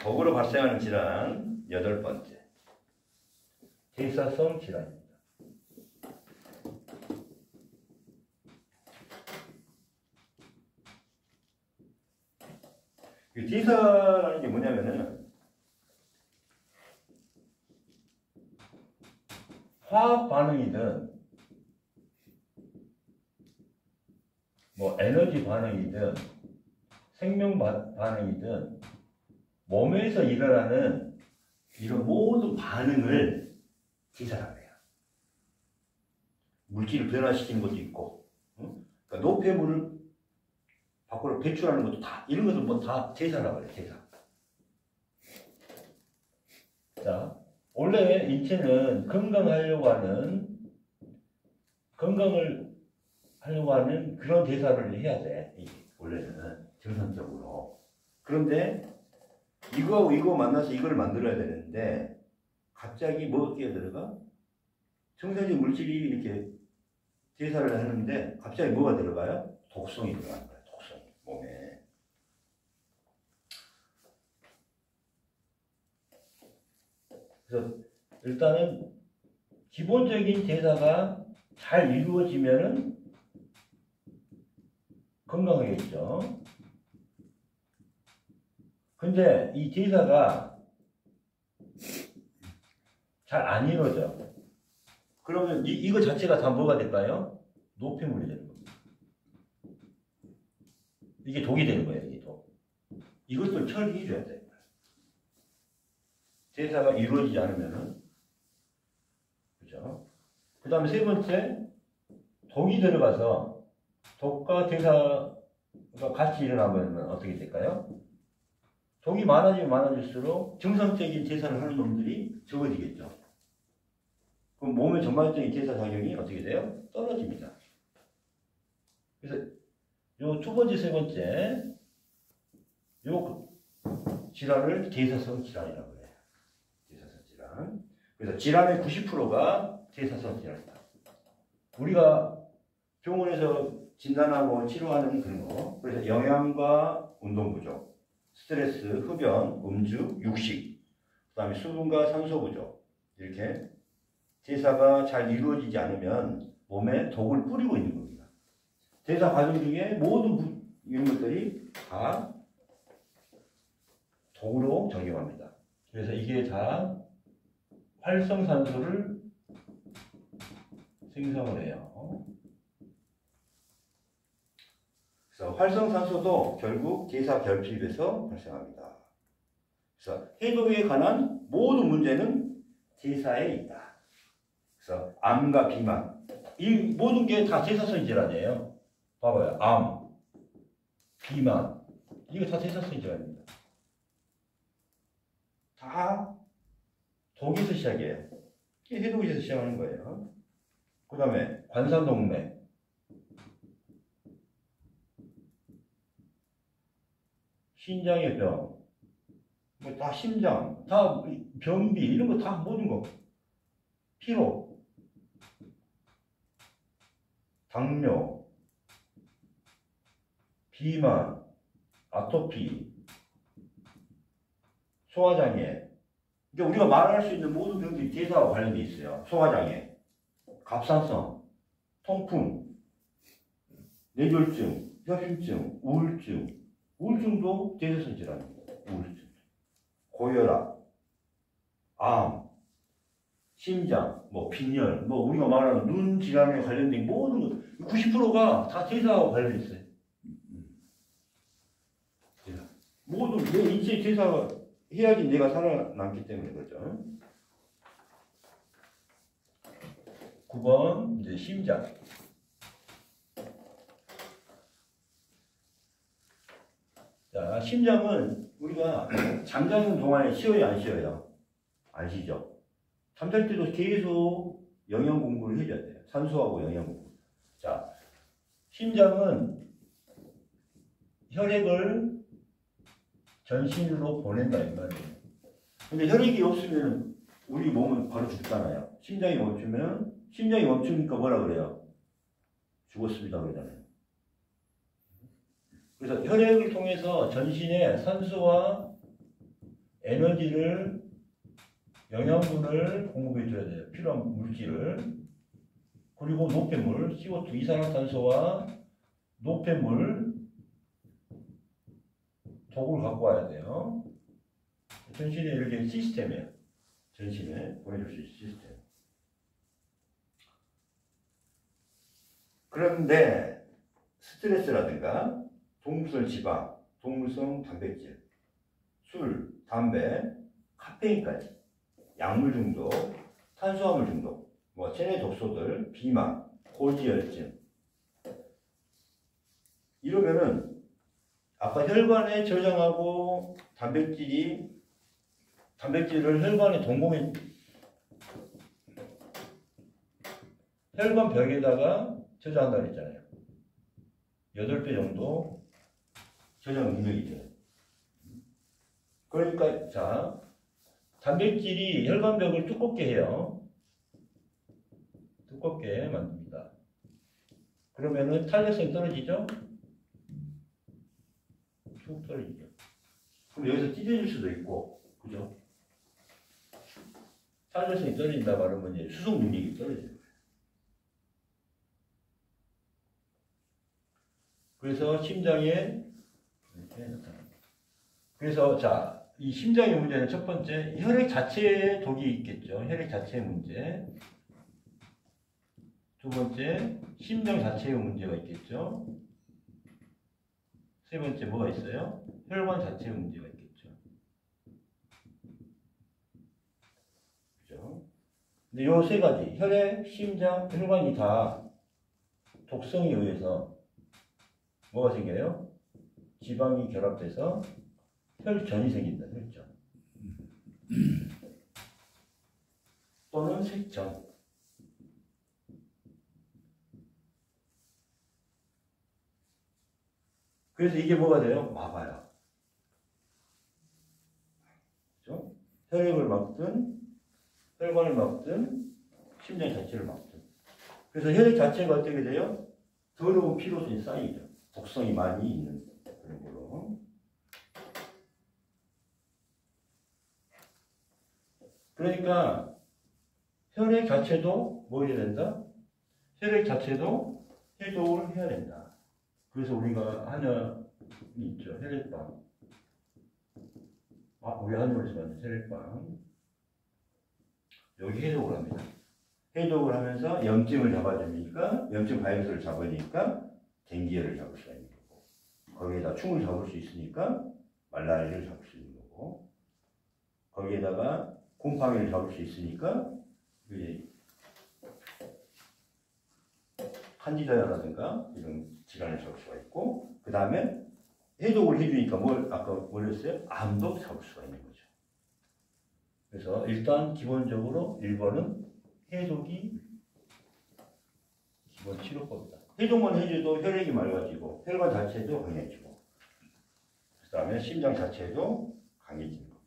덕으로 발생하는 질환 8번째. 대사성 질환입니다. 이 대사라는 게 뭐냐면은 화학 반응이든 뭐 에너지 반응이든 생명 반응이든 몸에서 일어나는 이런 모든 반응을 대사라고 해요. 물질을 변화시키는 것도 있고, 그러니까 노폐물을 밖으로 배출하는 것도 다, 이런 것들 뭐 다 대사라고 해요. 대사. 자, 원래 인체는 건강을 하려고 하는 그런 대사를 해야 돼. 원래는 정상적으로. 그런데 이거 만나서 이걸 만들어야 되는데 갑자기 뭐가 끼어들어가? 정상적인 물질이 이렇게 대사를 하는데 갑자기 뭐가 들어가요? 독성이 들어가는 거예요. 독성이 몸에. 그래서 일단은 기본적인 대사가 잘 이루어지면은 건강하겠죠. 근데 이 대사가 잘 안 이루어져. 그러면 이거 자체가 다 뭐가 될까요? 노폐물이 되는 겁니다. 이게 독이 되는 거예요. 이게 독. 이것도 처리해줘야 돼요. 대사가 이루어지지 않으면은, 그죠? 그 다음에 세 번째, 독이 들어가서 독과 대사가 같이 일어나면 어떻게 될까요? 독이 많아지면 많아질수록 정상적인 대사를 하는 놈들이 적어지겠죠. 그럼 몸의 전반적인 대사 작용이 어떻게 돼요? 떨어집니다. 그래서 요 두 번째, 세 번째, 요 질환을 대사성 질환이라고 해요. 대사성 질환. 그래서 질환의 90%가 대사성 질환이다. 우리가 병원에서 진단하고 치료하는 그런 거. 그래서 영양과 운동 부족, 스트레스, 흡연, 음주, 육식, 그 다음에 수분과 산소 부족, 이렇게 대사가 잘 이루어지지 않으면 몸에 독을 뿌리고 있는 겁니다. 대사 과정 중에 모든 이런 것들이 다 독으로 작용합니다. 그래서 이게 다 활성산소를 생성을 해요. 그래서 활성산소도 결국 대사 결핍에서 발생합니다. 그래서 해독에 관한 모든 문제는 대사에 있다. 그래서 암과 비만, 이 모든 게 다 대사성 질환이에요. 봐봐요. 암, 비만, 이거 다 대사성 질환입니다. 다 독에서 시작해요. 해독에서 시작하는 거예요. 그 다음에 관상동맥, 신장의 병, 뭐 다 심장, 다 변비, 이런 거 다 모든 거. 피로, 당뇨, 비만, 아토피, 소화장애. 그러니까 우리가 말할 수 있는 모든 병들이 대사와 관련돼 있어요. 소화장애, 갑상선, 통풍, 뇌졸중, 협심증, 우울증. 우울증도 대사성 질환입니다. 우울증. 고혈압, 암, 심장, 뭐 빈혈, 뭐 우리가 말하는 눈 질환에 관련된 모든 것, 90%가 다 대사와 관련돼 있어요. 모든 내 인체 대사가 해야지 내가 살아남기 때문에 그렇죠. 9번 이제 심장. 자, 심장은 우리가 잠자는 동안에 쉬어요, 안 쉬어요? 안 쉬죠. 잠잘 때도 계속 영양 공부를 해줘야 돼요. 산소하고 영양 공부. 자, 심장은 혈액을 전신으로 보낸다 이 말이에요. 근데 혈액이 없으면 우리 몸은 바로 죽잖아요. 심장이 멈추니까 뭐라 그래요? 죽었습니다 그러잖아요. 그래서 혈액을 통해서 전신에 산소와 에너지를, 영양분을 공급해 줘야 돼요. 필요한 물질을. 그리고 노폐물, CO2, 이산화탄소와 노폐물, 독을 갖고 와야 돼요. 전신에 이렇게 시스템이에요. 전신에 보내줄 수 있는 시스템. 그런데 스트레스라든가 동물성 지방, 동물성 단백질, 술, 담배, 카페인까지, 약물 중독, 탄수화물 중독, 체내 독소들, 비만, 고지혈증 이러면은 아까 혈관에 저장하고 단백질을 혈관에 동공에 혈관 벽에다가 저장한다고 했잖아요. 8배 정도 저장 능력이 돼요. 그러니까 자, 단백질이 혈관벽을 두껍게 해요. 두껍게 만듭니다. 그러면은 탄력성이 떨어지죠? 쭉 떨어지죠. 그럼 여기서 찢어질 수도 있고, 그죠? 탄력성이 떨어진다 말하면 이제 수송 능력이 떨어져요. 그래서 심장에 이렇게 나타납니다. 그래서 자, 이 심장의 문제는 첫 번째, 혈액 자체에 독이 있겠죠. 혈액 자체의 문제. 두 번째, 심장 자체의 문제가 있겠죠. 세 번째, 뭐가 있어요? 혈관 자체의 문제가 있겠죠. 그죠? 근데 요 세 가지, 혈액, 심장, 혈관이 다 독성에 의해서 뭐가 생겨요? 지방이 결합돼서 혈전이 생긴다. 혈전. 또는 색전. 그래서 이게 뭐가 돼요? 막아요. 그렇죠? 혈액을 막든 혈관을 막든 심장 자체를 막든. 그래서 혈액 자체가 어떻게 돼요? 더러운 피로성이 쌓이죠. 독성이 많이 있는 그런 걸로. 그러니까 혈액 자체도 뭐 해야 된다? 혈액 자체도 해독을 해야 된다. 그래서 우리가 한약이 있죠. 혈액방. 우리 한약에서 만든 혈액방. 여기 해독을 합니다. 해독을 하면서 염증을 잡아주니까, 염증 바이러스를 잡으니까 dengue를 잡을 수가 있는 거고, 거기에다 충을 잡을 수 있으니까 말라리아를 잡을 수 있는 거고, 거기에다가 곰팡이를 잡을 수 있으니까 칸디다라든가 이런 질환을 잡을 수가 있고, 그 다음에 해독을 해주니까 아까 뭘 했어요? 암도 잡을 수가 있는 거죠. 그래서 일단 기본적으로 1번은 해독이 기본 치료법이다. 해독만 해줘도 혈액이 맑아지고 혈관 자체도 강해지고, 그 다음에 심장 자체도 강해지는 겁니다.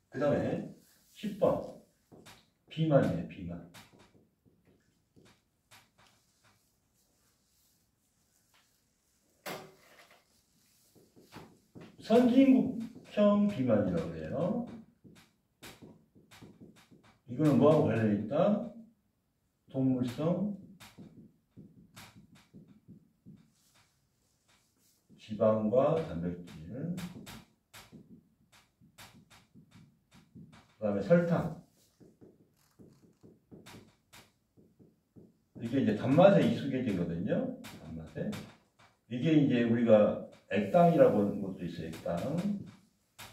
그 다음에 10번 비만이에요. 비만. 선진국형 비만이라고 해요. 이거는 뭐하고 관련이 있다? 동물성 지방과 단백질, 그 다음에 설탕. 이게 이제 단맛에 익숙해지거든요. 단맛에. 이게 이제 우리가 액당이라고 하는 것도 있어요. 액당.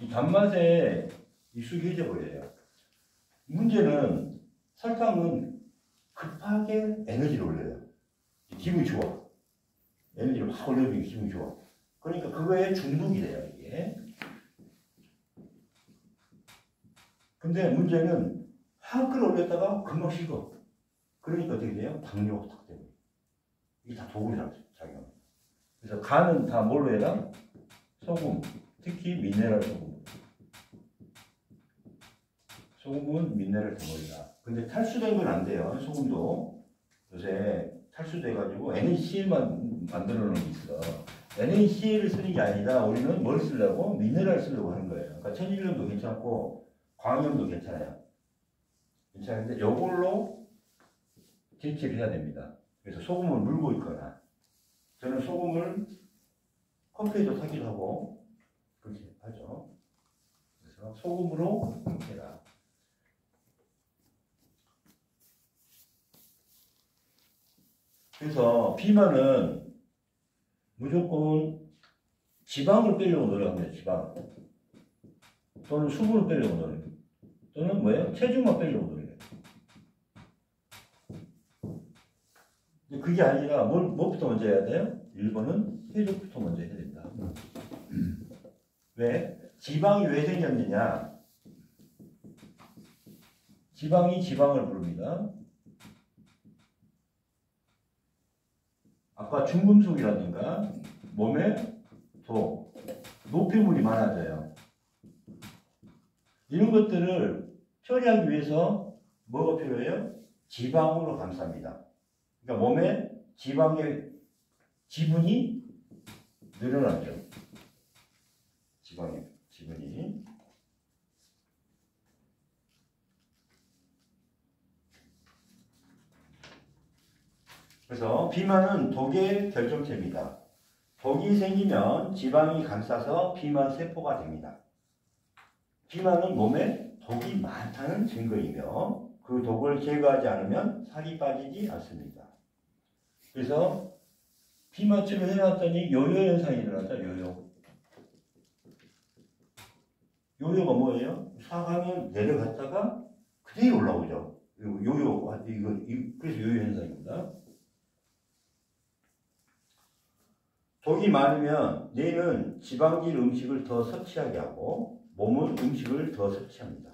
이 단맛에 익숙해져 버려요. 문제는 설탕은 급하게 에너지를 올려요. 기분이 좋아. 에너지를 막 올려주니까 기분이 좋아. 그러니까 그거에 중독이 돼요, 이게. 근데 문제는 확 끌어올렸다가 금방 식어. 그러니까 어떻게 돼요? 당뇨가 탁 돼요. 이게 다 독으로 작용합니다. 그래서 간은 다 뭘로 해라? 소금, 특히 미네랄 소금. 소금은 미네랄 덩어리다. 근데 탈수된 건 안 돼요. 소금도 요새 탈수돼가지고 NaCl만 만들어 놓은 게 있어. NaCl을 쓰는 게 아니라 우리는 뭘 쓰려고? 미네랄 쓰려고 하는 거예요. 그러니까 천일염도 괜찮고 광염도 괜찮아요. 괜찮은데 이걸로 대체를 해야 됩니다. 그래서 소금을 물고 있거나 저는 소금을 컴퓨터에도 타기도 하고 그렇게 하죠. 그래서 소금으로 해라. 그래서 비만은 무조건 지방을 빼려고 노력합니다. 지방. 또는 수분을 빼려고 노력해요. 또는 뭐예요? 체중만 빼려고 노력해요. 그게 아니라 뭐부터 먼저 해야 돼요? 1번은 해독부터 먼저 해야 된다. 왜? 지방이 왜 생겼느냐? 지방이 지방을 부릅니다. 아까 중금속이라든가 몸에 노폐물이 많아져요. 이런 것들을 처리하기 위해서 뭐가 필요해요? 지방으로 감쌉니다. 그러니까 몸에 지방의 지분이 늘어나죠. 지방의 지분이. 그래서 비만은 독의 결정체입니다. 독이 생기면 지방이 감싸서 비만 세포가 됩니다. 비만은 몸에 독이 많다는 증거이며 그 독을 제거하지 않으면 살이 빠지지 않습니다. 그래서 비만 치료를 해놨더니 요요 현상이 일어나죠. 요요가 뭐예요? 사가면 내려갔다가 그대로 올라오죠. 그래서 요요 현상입니다. 독이 많으면 뇌는 지방질 음식을 더 섭취하게 하고 몸은 음식을 더 섭취합니다.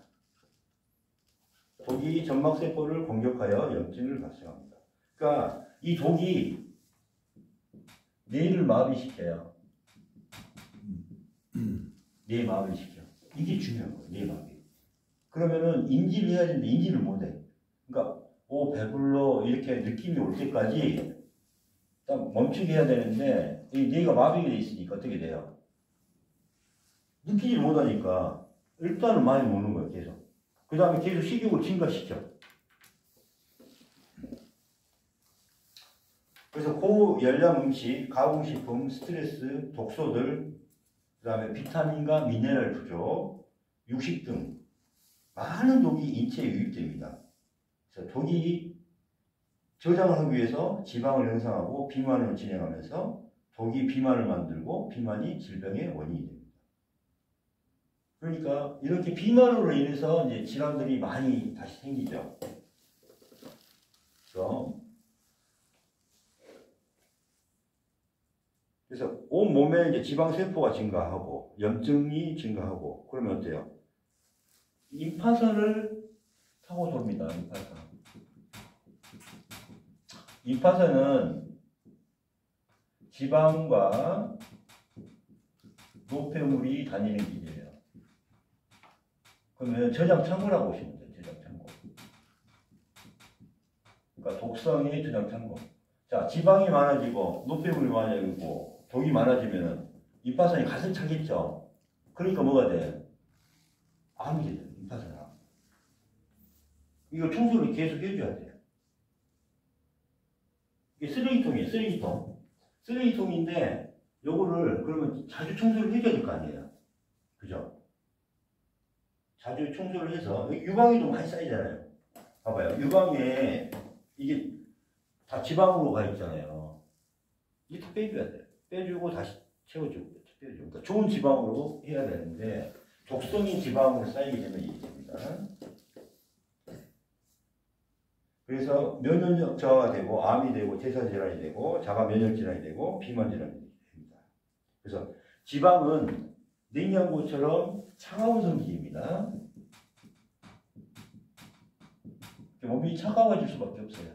독이 점막세포를 공격하여 염증을 발생합니다. 그러니까 이 독이 뇌를 마비시켜요. 뇌 마비를 시켜. 이게 중요한 거예요. 뇌 마비. 그러면은 인지를 해야 되는데 인지를 못해. 그러니까 배불러 이렇게 느낌이 올 때까지 딱 멈추게 해야 되는데 이 뇌가 마비가 돼 있으니까 어떻게 돼요? 느끼지를 못하니까 일단은 많이 먹는 거예요. 계속. 그 다음에 계속 식욕을 증가시켜. 그래서 고열량 음식, 가공식품, 스트레스, 독소들, 그 다음에 비타민과 미네랄 부족, 육식 등 많은 독이 인체에 유입됩니다. 그래서 독이 저장을 하기 위해서 지방을 형성하고 비만을 진행하면서 독이 비만을 만들고 비만이 질병의 원인이 됩니다. 그러니까 이렇게 비만으로 인해서 이제 질환들이 많이 다시 생기죠. 그래서 온 몸에 이제 지방 세포가 증가하고 염증이 증가하고 그러면 어때요? 임파선을 타고 돕니다. 임파선은 지방과 노폐물이 다니는 길이에요. 그러면 저장 창고라고 보시면 돼요. 저장 창고. 그러니까 독성의 저장 창고. 자, 지방이 많아지고 노폐물이 많아지고 독이 많아지면 임파선이 가득 차겠죠. 그러니까 뭐가 돼? 암이 돼요. 임파선암. 이거 청소를 계속 해줘야 돼요. 이게 쓰레기통이에요. 쓰레기통. 쓰레기통인데 요거를 그러면 자주 청소를 해줘야 될 거 아니에요. 그죠? 자주 청소를 해서 유방에도 많이 쌓이잖아요. 봐봐요. 유방에 이게 다 지방으로 가 있잖아요. 이게 다 빼줘야 돼요. 빼주고 다시 채워주고 빼주고. 그러니까 좋은 지방으로 해야 되는데 독성인 지방으로 쌓이게 되면 이게 됩니다. 그래서 면역력 저하가 되고 암이 되고 대사질환이 되고 자가 면역질환이 되고 비만질환이 됩니다. 그래서 지방은 냉장고처럼 차가운 성질입니다. 몸이 차가워질 수밖에 없어요.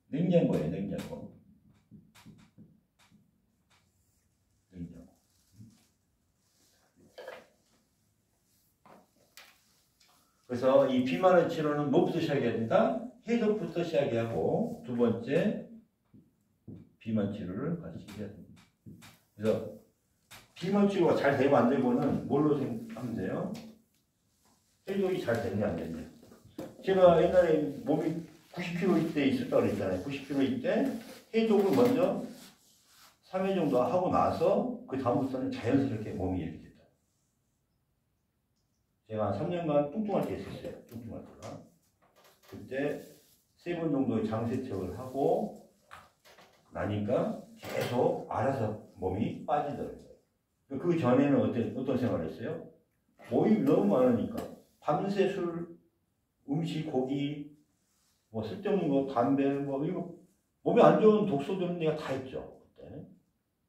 냉장고예요, 냉장고. 그래서 이 비만의 치료는 뭐부터 시작해야 된다? 해독부터 시작하고 두 번째 비만 치료를 같이 해야 됩니다. 그래서 비만 치료가 잘 되고 안 되고는 뭘로 생각하면 돼요? 해독이 잘 됐냐 안 됐냐. 제가 옛날에 몸이 90kg 때 있었다고 그랬잖아요. 90kg 이때 해독을 먼저 3회 정도 하고 나서 그 다음부터는 자연스럽게 몸이 이렇게 됐다. 제가 한 3년간 뚱뚱할 때 있었어요. 뚱뚱할 때가. 그때 3번 정도의 장세척을 하고 나니까 계속 알아서 몸이 빠지더라고요. 그 전에는 어떤 생활을 했어요? 몸이 너무 많으니까 밤새 술, 음식, 고기, 뭐 쓸데없는 거, 담배, 뭐 이거 몸에 안 좋은 독소들은 내가 다 했죠. 그때.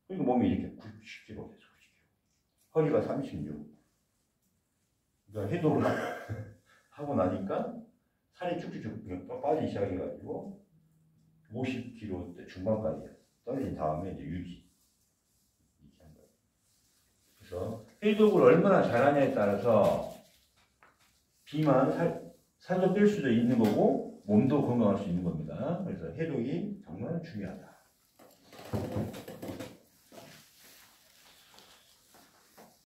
그러니까 몸이 이렇게 90kg 됐어. 90kg. 허리가 36. 그러니까 해독을 하고 나니까 살이 쭉쭉쭉 빠지기 시작해가지고 50kg 대 중반까지 떨어진 다음에 이제 유지. 이렇게 한 거예요. 그래서 해독을 얼마나 잘하냐에 따라서 비만 살도 뺄 수도 있는 거고 몸도 건강할 수 있는 겁니다. 그래서 해독이 정말 중요하다.